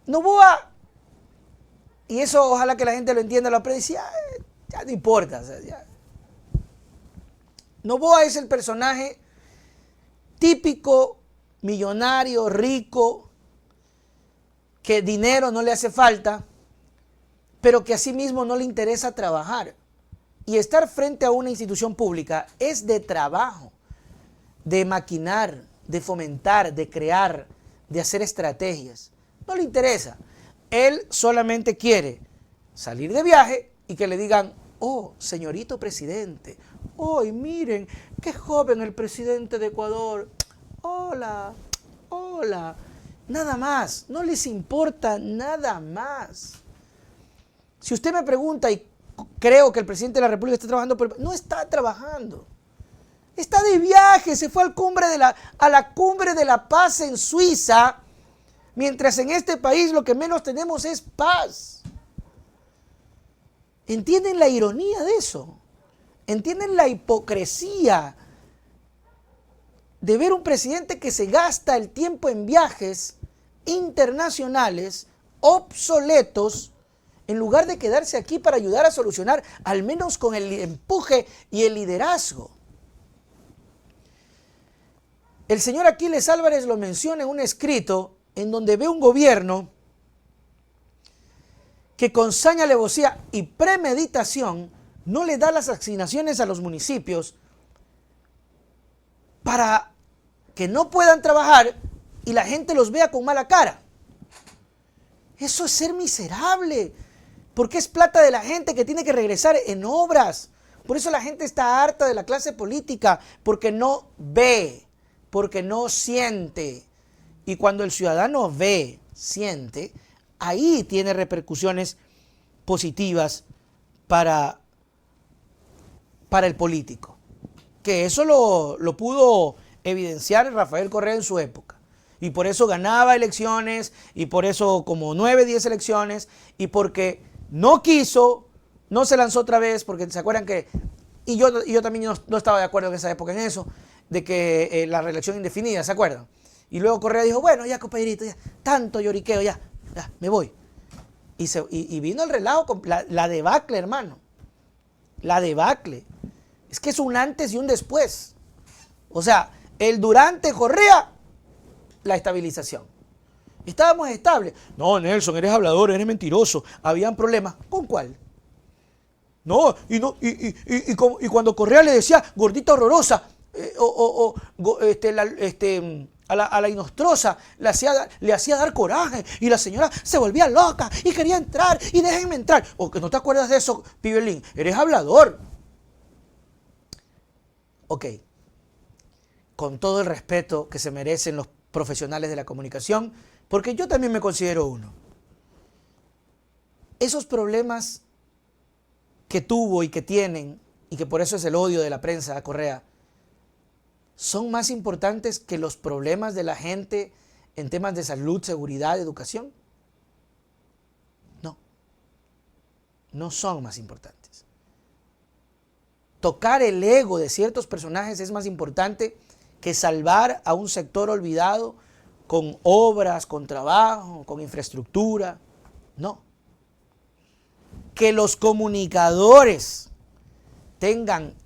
Noboa, y eso ojalá que la gente lo entienda, lo aprecia, ya no importa. O sea, ya. Noboa es el personaje típico, millonario, rico, que dinero no le hace falta, pero que asimismo no le interesa trabajar. Y estar frente a una institución pública es de trabajo, de maquinar, de fomentar, de crear, de hacer estrategias. No le interesa. Él solamente quiere salir de viaje y que le digan, oh, señorito presidente, hoy miren, qué joven el presidente de Ecuador. Hola, hola. Nada más, no les importa nada más. Si usted me pregunta y creo que el presidente de la República está trabajando, pero no está trabajando. Está de viaje, se fue a la cumbre de la paz en Suiza, mientras en este país lo que menos tenemos es paz. ¿Entienden la ironía de eso? ¿Entienden la hipocresía de ver un presidente que se gasta el tiempo en viajes internacionales obsoletos en lugar de quedarse aquí para ayudar a solucionar, al menos con el empuje y el liderazgo? El señor Aquiles Álvarez lo menciona en un escrito en donde ve un gobierno que con saña, alevosía y premeditación no le da las asignaciones a los municipios para que no puedan trabajar y la gente los vea con mala cara. Eso es ser miserable, porque es plata de la gente que tiene que regresar en obras. Por eso la gente está harta de la clase política, porque no ve, porque no siente. Y cuando el ciudadano ve, siente, ahí tiene repercusiones positivas para el político. Que eso lo pudo evidenciar Rafael Correa en su época. Y por eso ganaba elecciones, y por eso como 9, 10 elecciones, y porque no quiso, no se lanzó otra vez, porque se acuerdan que, y yo también no estaba de acuerdo en esa época en eso, de que la reelección indefinida, ¿se acuerdan? Y luego Correa dijo, bueno, ya compadrito, ya, tanto lloriqueo, ya, me voy. Y vino el relajo con la debacle, hermano. La debacle. Es que es un antes y un después. O sea, el durante Correa, la estabilización. Estábamos estables. No, Nelson, eres hablador, eres mentiroso. Habían problemas. ¿Con cuál? No, y cuando Correa le decía gordita horrorosa, a la inostrosa le hacía dar coraje y la señora se volvía loca y quería entrar y déjenme entrar. ¿O que no te acuerdas de eso, Pibelín? Eres hablador. Ok, con todo el respeto que se merecen los profesionales de la comunicación, porque yo también me considero uno. Esos problemas que tuvo y que tienen, y que por eso es el odio de la prensa a Correa, son más importantes que los problemas de la gente en temas de salud, seguridad, educación. No son más importantes. Tocar el ego de ciertos personajes es más importante que salvar a un sector olvidado con obras, con trabajo, con infraestructura. No. Que los comunicadores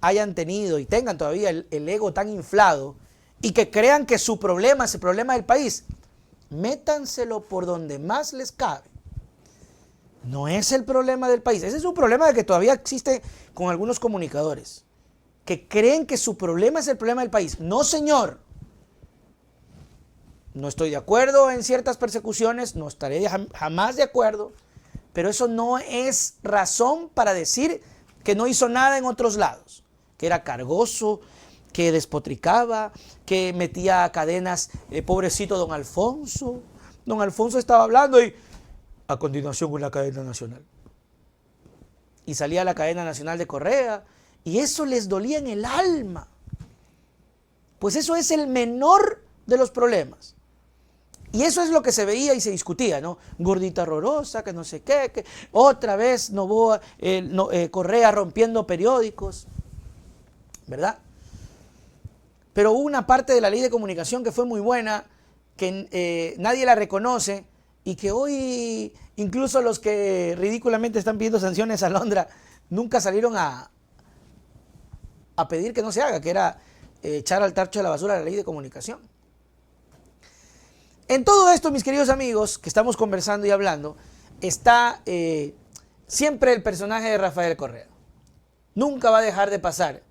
hayan tenido y tengan todavía el ego tan inflado y que crean que su problema es el problema del país, métanselo por donde más les cabe. No es el problema del país. Ese es un problema que todavía existe con algunos comunicadores, que creen que su problema es el problema del país. No, señor. No estoy de acuerdo en ciertas persecuciones, no estaré jamás de acuerdo, pero eso no es razón para decir que no hizo nada en otros lados, que era cargoso, que despotricaba, que metía a cadenas, pobrecito don Alfonso. Don Alfonso estaba hablando y a continuación una cadena nacional. Y salía la cadena nacional de Correa y eso les dolía en el alma. Pues eso es el menor de los problemas. Y eso es lo que se veía y se discutía, ¿no? Gordita horrorosa, que no sé qué, que otra vez Noboa, Correa rompiendo periódicos, ¿verdad? Pero hubo una parte de la ley de comunicación que fue muy buena, que nadie la reconoce y que hoy incluso los que ridículamente están pidiendo sanciones a Londra nunca salieron a pedir que no se haga, que era echar al tacho de la basura la ley de comunicación. En todo esto, mis queridos amigos, que estamos conversando y hablando, está siempre el personaje de Rafael Correa. Nunca va a dejar de pasar,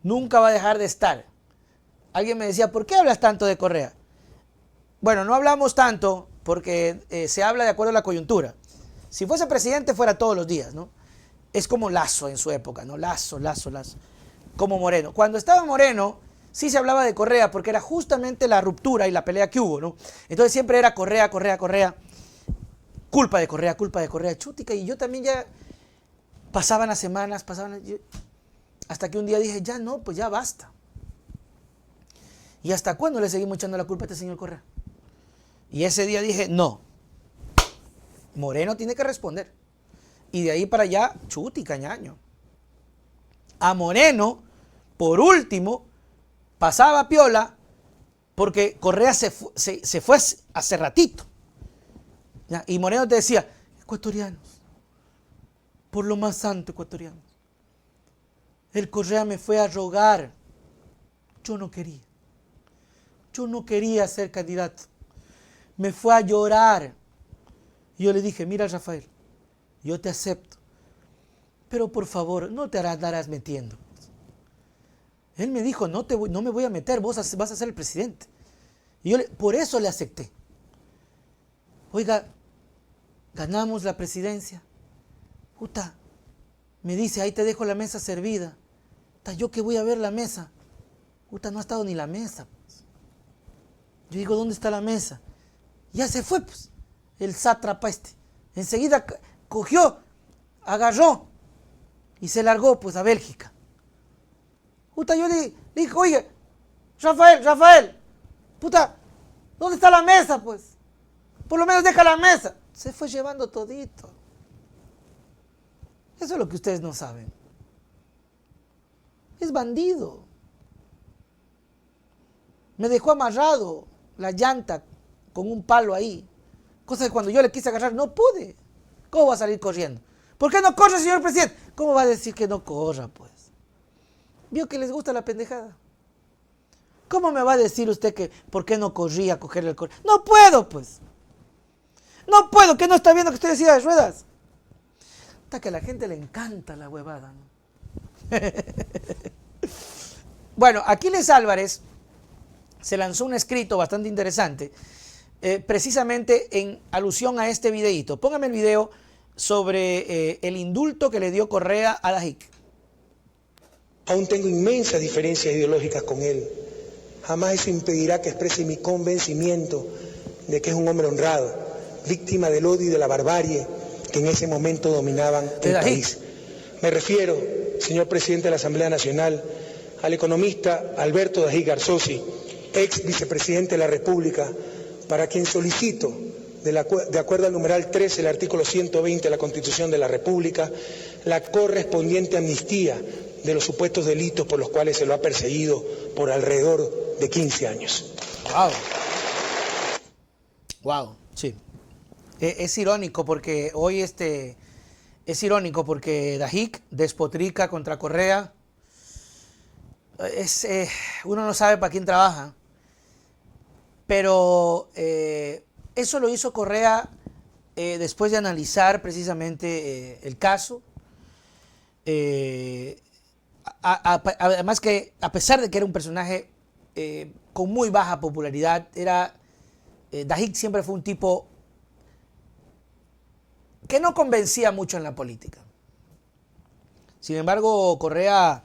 nunca va a dejar de estar. Alguien me decía, ¿por qué hablas tanto de Correa? Bueno, no hablamos tanto porque se habla de acuerdo a la coyuntura. Si fuese presidente fuera todos los días, ¿no? Es como Lasso en su época, ¿no? Lasso. Como Moreno. Cuando estaba Moreno, sí se hablaba de Correa porque era justamente la ruptura y la pelea que hubo, ¿no? Entonces siempre era Correa. Culpa de Correa, chútica. Y yo también ya pasaban las semanas, hasta que un día dije, ya no, pues ya basta. ¿Y hasta cuándo le seguimos echando la culpa a este señor Correa? Y ese día dije, no, Moreno tiene que responder. Y de ahí para allá, chútica, ñaño. A Moreno, por último, pasaba piola porque Correa se fue hace ratito. ¿Ya? Y Moreno te decía, ecuatorianos, por lo más santo, ecuatorianos, el Correa me fue a rogar. Yo no quería ser candidato. Me fue a llorar. Y yo le dije, mira Rafael, yo te acepto, pero por favor, no te andarás metiendo. Él me dijo, no me voy a meter, vas a ser el presidente. Y yo por eso le acepté. Oiga, ganamos la presidencia. Puta, me dice, ahí te dejo la mesa servida. Puta, yo que voy a ver la mesa. Puta, no ha estado ni la mesa. Pues. Yo digo, ¿dónde está la mesa? Ya se fue, pues, el sátrapa este. Enseguida cogió, agarró y se largó, pues, a Bélgica. Puta, yo le dije, oye, Rafael, puta, ¿dónde está la mesa, pues? Por lo menos deja la mesa. Se fue llevando todito. Eso es lo que ustedes no saben. Es bandido. Me dejó amarrado la llanta con un palo ahí. Cosa que cuando yo le quise agarrar no pude. ¿Cómo va a salir corriendo? ¿Por qué no corre, señor presidente? ¿Cómo va a decir que no corra, pues? ¿Vio que les gusta la pendejada? ¿Cómo me va a decir usted que por qué no corría a cogerle el correo? No puedo, pues. No puedo, que no está viendo que estoy en silla de ruedas. Hasta que a la gente le encanta la huevada, ¿no? Bueno, Aquiles Álvarez se lanzó un escrito bastante interesante, precisamente en alusión a este videíto. Póngame el video sobre el indulto que le dio Correa a Dajic. Aún tengo inmensas diferencias ideológicas con él. Jamás eso impedirá que exprese mi convencimiento de que es un hombre honrado, víctima del odio y de la barbarie que en ese momento dominaban el país. Me refiero, señor presidente de la Asamblea Nacional, al economista Alberto Dajic Garzosi, ex vicepresidente de la República, para quien solicito, de acuerdo al numeral 13 del artículo 120 de la Constitución de la República, la correspondiente amnistía de los supuestos delitos por los cuales se lo ha perseguido por alrededor de 15 años. Wow, sí. Es irónico porque hoy Dajic despotrica contra Correa. Uno no sabe para quién trabaja. Pero eso lo hizo Correa después de analizar precisamente el caso. Además que a pesar de que era un personaje con muy baja popularidad, Dajic siempre fue un tipo que no convencía mucho en la política. Sin embargo, Correa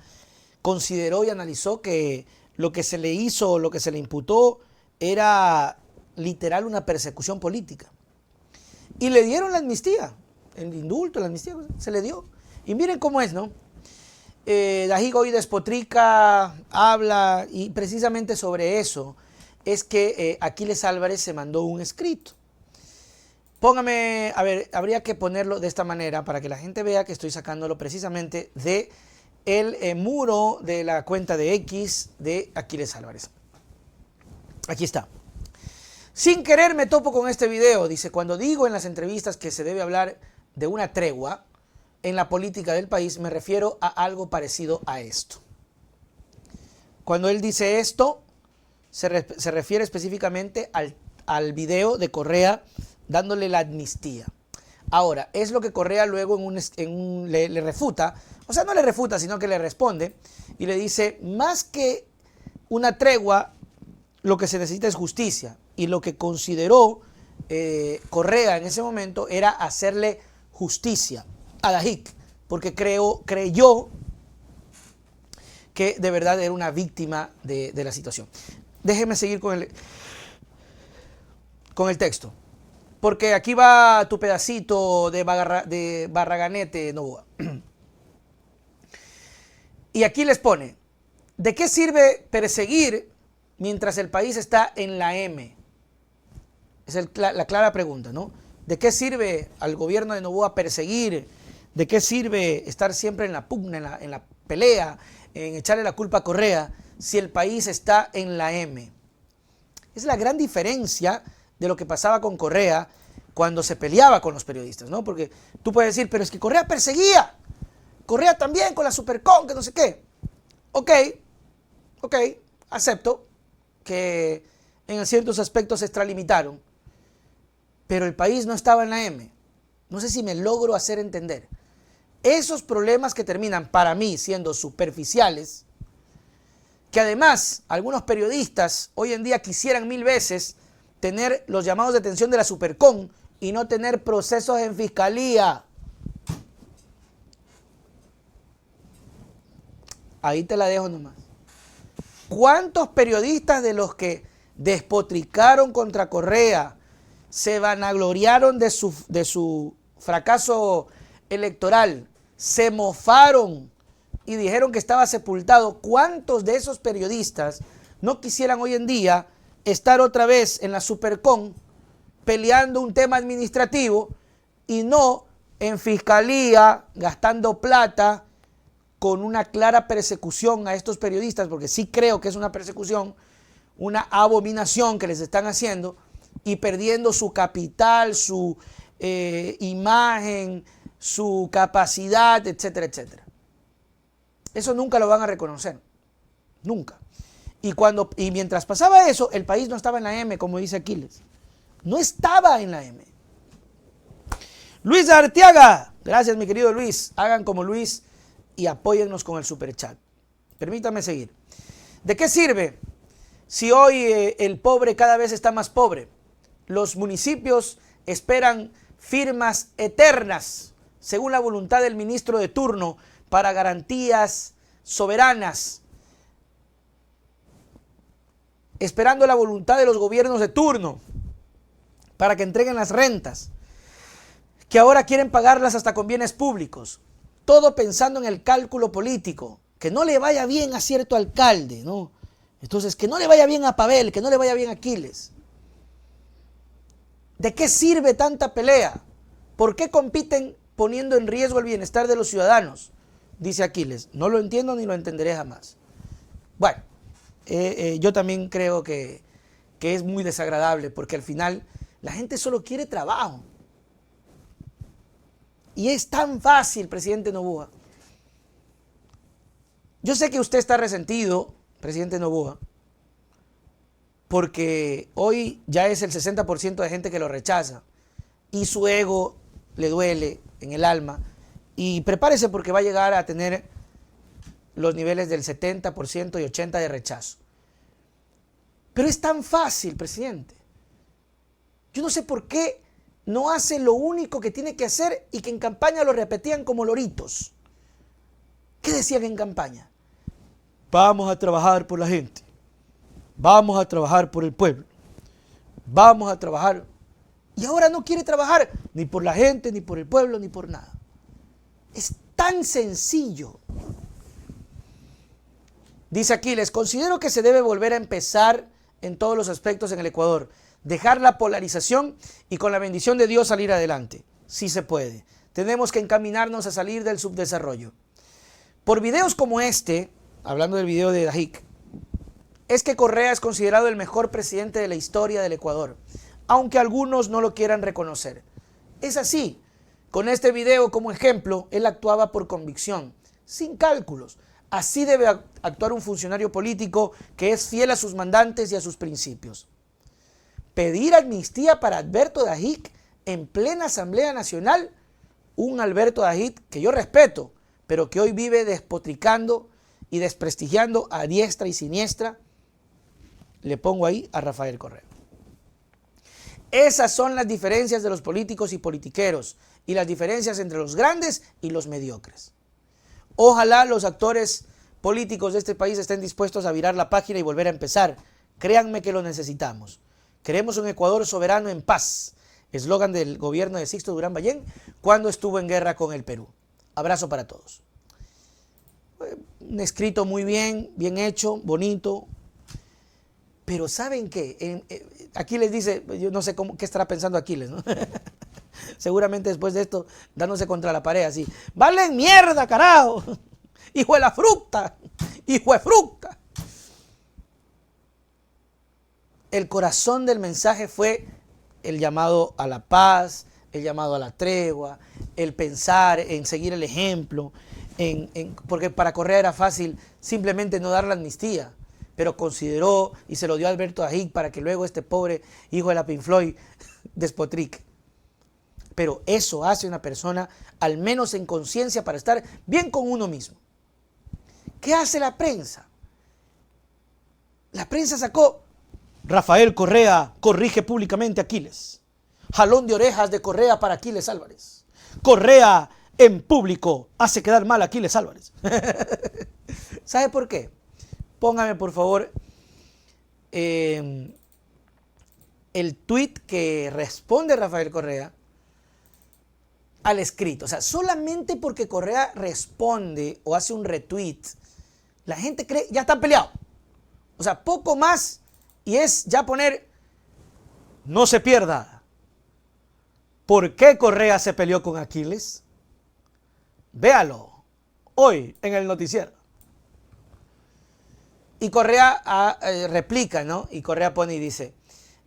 consideró y analizó que lo que se le hizo, lo que se le imputó, era literal una persecución política. Y le dieron la amnistía, el indulto, la amnistía, se le dio. Y miren cómo es, ¿no? Dajic hoy despotrica, habla, y precisamente sobre eso es que Aquiles Álvarez se mandó un escrito. Póngame, a ver, habría que ponerlo de esta manera para que la gente vea que estoy sacándolo precisamente de el muro de la cuenta de X de Aquiles Álvarez. Aquí está. Sin querer me topo con este video. Dice, cuando digo en las entrevistas que se debe hablar de una tregua en la política del país, me refiero a algo parecido a esto. Cuando él dice esto, se refiere específicamente al video de Correa dándole la amnistía. Ahora, es lo que Correa luego le refuta, o sea, no le refuta, sino que le responde y le dice, más que una tregua, lo que se necesita es justicia. Y lo que consideró Correa en ese momento era hacerle justicia a Dajik, porque creyó que de verdad era una víctima de la situación. Déjeme seguir con el texto, porque aquí va tu pedacito de Barraganete, Novoa. Y aquí les pone, ¿de qué sirve perseguir mientras el país está en la M? Es la clara pregunta, ¿no? ¿De qué sirve al gobierno de Noboa perseguir? ¿De qué sirve estar siempre en la pugna, en la pelea, en echarle la culpa a Correa si el país está en la M? Es la gran diferencia de lo que pasaba con Correa cuando se peleaba con los periodistas, ¿no? Porque tú puedes decir, pero es que Correa perseguía. Correa también con la Supercon, que no sé qué. Ok, acepto que en ciertos aspectos se extralimitaron, pero el país no estaba en la M. No sé si me logro hacer entender. Esos problemas que terminan para mí siendo superficiales, que además algunos periodistas hoy en día quisieran 1000 veces tener los llamados de atención de la Supercon y no tener procesos en fiscalía. Ahí te la dejo nomás. ¿Cuántos periodistas de los que despotricaron contra Correa, se vanagloriaron de su fracaso electoral, se mofaron y dijeron que estaba sepultado? ¿Cuántos de esos periodistas no quisieran hoy en día estar otra vez en la Supercon peleando un tema administrativo y no en fiscalía gastando plata con una clara persecución a estos periodistas? Porque sí creo que es una persecución, una abominación que les están haciendo, y perdiendo su capital, su imagen, su capacidad, etcétera, etcétera. Eso nunca lo van a reconocer, nunca. Y mientras pasaba eso, el país no estaba en la M, como dice Aquiles. No estaba en la M. Luis Arteaga, gracias mi querido Luis. Hagan como Luis y apóyennos con el superchat. Permítame seguir. ¿De qué sirve si hoy el pobre cada vez está más pobre? Los municipios esperan firmas eternas, según la voluntad del ministro de turno, para garantías soberanas, esperando la voluntad de los gobiernos de turno para que entreguen las rentas, que ahora quieren pagarlas hasta con bienes públicos, todo pensando en el cálculo político, que no le vaya bien a cierto alcalde, ¿no? Entonces, que no le vaya bien a Pavel, que no le vaya bien a Aquiles. ¿De qué sirve tanta pelea? ¿Por qué compiten poniendo en riesgo el bienestar de los ciudadanos? Dice Aquiles. No lo entiendo ni lo entenderé jamás. Bueno, yo también creo que es muy desagradable, porque al final la gente solo quiere trabajo. Y es tan fácil, presidente Noboa. Yo sé que usted está resentido, presidente Noboa, porque hoy ya es el 60% de gente que lo rechaza y su ego le duele en el alma, y prepárese porque va a llegar a tener los niveles del 70% y 80% de rechazo. Pero es tan fácil, presidente. Yo no sé por qué no hace lo único que tiene que hacer y que en campaña lo repetían como loritos. ¿Qué decían en campaña? Vamos a trabajar por la gente. Vamos a trabajar por el pueblo. Vamos a trabajar. Y ahora no quiere trabajar ni por la gente, ni por el pueblo, ni por nada. Es tan sencillo. Dice Aquiles, considero que se debe volver a empezar en todos los aspectos en el Ecuador. Dejar la polarización y con la bendición de Dios salir adelante. Sí se puede. Tenemos que encaminarnos a salir del subdesarrollo. Por videos como este, hablando del video de Dajik, es que Correa es considerado el mejor presidente de la historia del Ecuador, aunque algunos no lo quieran reconocer. Es así. Con este video como ejemplo, él actuaba por convicción, sin cálculos. Así debe actuar un funcionario político que es fiel a sus mandantes y a sus principios. Pedir amnistía para Alberto Dajic en plena Asamblea Nacional, un Alberto Dajic que yo respeto, pero que hoy vive despotricando y desprestigiando a diestra y siniestra, le pongo ahí a Rafael Correa. Esas son las diferencias de los políticos y politiqueros y las diferencias entre los grandes y los mediocres. Ojalá los actores políticos de este país estén dispuestos a virar la página y volver a empezar. Créanme que lo necesitamos. Queremos un Ecuador soberano en paz. Eslogan del gobierno de Sixto Durán Ballén cuando estuvo en guerra con el Perú. Abrazo para todos. Un escrito muy bien hecho, bonito. Pero ¿saben qué? Aquiles dice, yo no sé qué estará pensando Aquiles, ¿no? Seguramente después de esto, dándose contra la pared así. ¡Valen mierda, carajo! ¡Hijo de la fruta! ¡Hijo de fruta! El corazón del mensaje fue el llamado a la paz, el llamado a la tregua, el pensar en seguir el ejemplo, porque para Correa era fácil simplemente no dar la amnistía, pero consideró y se lo dio a Alberto Dajic para que luego este pobre hijo de la Pink Floyd despotrique. Pero eso hace una persona, al menos en conciencia, para estar bien con uno mismo. ¿Qué hace la prensa? La prensa sacó: Rafael Correa corrige públicamente a Aquiles. Jalón de orejas de Correa para Aquiles Álvarez. Correa en público hace quedar mal a Aquiles Álvarez. ¿Sabe por qué? Póngame por favor el tuit que responde Rafael Correa al escrito. O sea, solamente porque Correa responde o hace un retweet, la gente cree, ya están peleados. O sea, poco más y es ya poner, no se pierda. ¿Por qué Correa se peleó con Aquiles? Véalo hoy en el noticiero. Y Correa replica, ¿no? Y Correa pone y dice,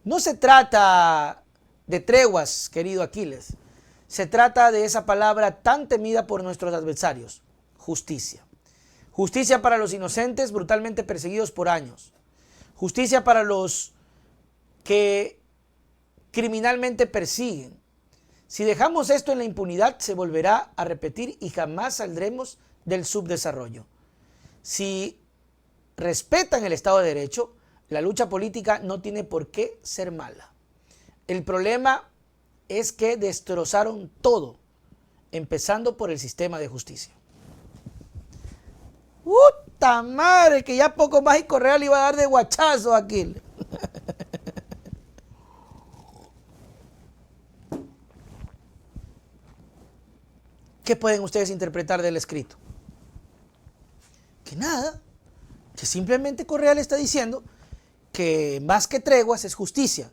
no se trata de treguas, querido Aquiles. Se trata de esa palabra tan temida por nuestros adversarios, justicia. Justicia para los inocentes brutalmente perseguidos por años. Justicia para los que criminalmente persiguen. Si dejamos esto en la impunidad, se volverá a repetir y jamás saldremos del subdesarrollo. Si respetan el Estado de Derecho, la lucha política no tiene por qué ser mala. El problema es que destrozaron todo, empezando por el sistema de justicia. ¡Puta madre! Que ya poco más y Correa le iba a dar de guachazo a Aquiles. ¿Qué pueden ustedes interpretar del escrito? Que nada, que simplemente Correa le está diciendo que más que treguas es justicia,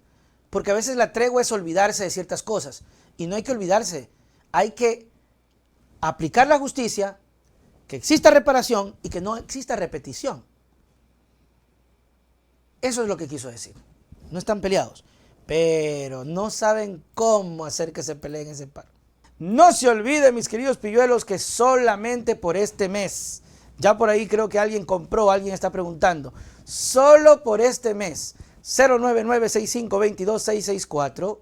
porque a veces la tregua es olvidarse de ciertas cosas, y no hay que olvidarse, hay que aplicar la justicia, que exista reparación y que no exista repetición. Eso es lo que quiso decir. No están peleados, pero no saben cómo hacer que se peleen ese par. No se olviden, mis queridos pilluelos, que solamente por este mes, ya por ahí creo que alguien compró, alguien está preguntando, solo por este mes, 099-6522-664,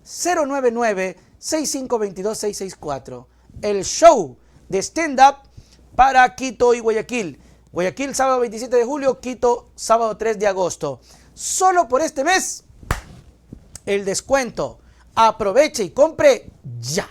099-6522-664, el show de stand-up para Quito y Guayaquil. Guayaquil sábado 27 de julio, Quito sábado 3 de agosto. Solo por este mes, el descuento. Aproveche y compre ya.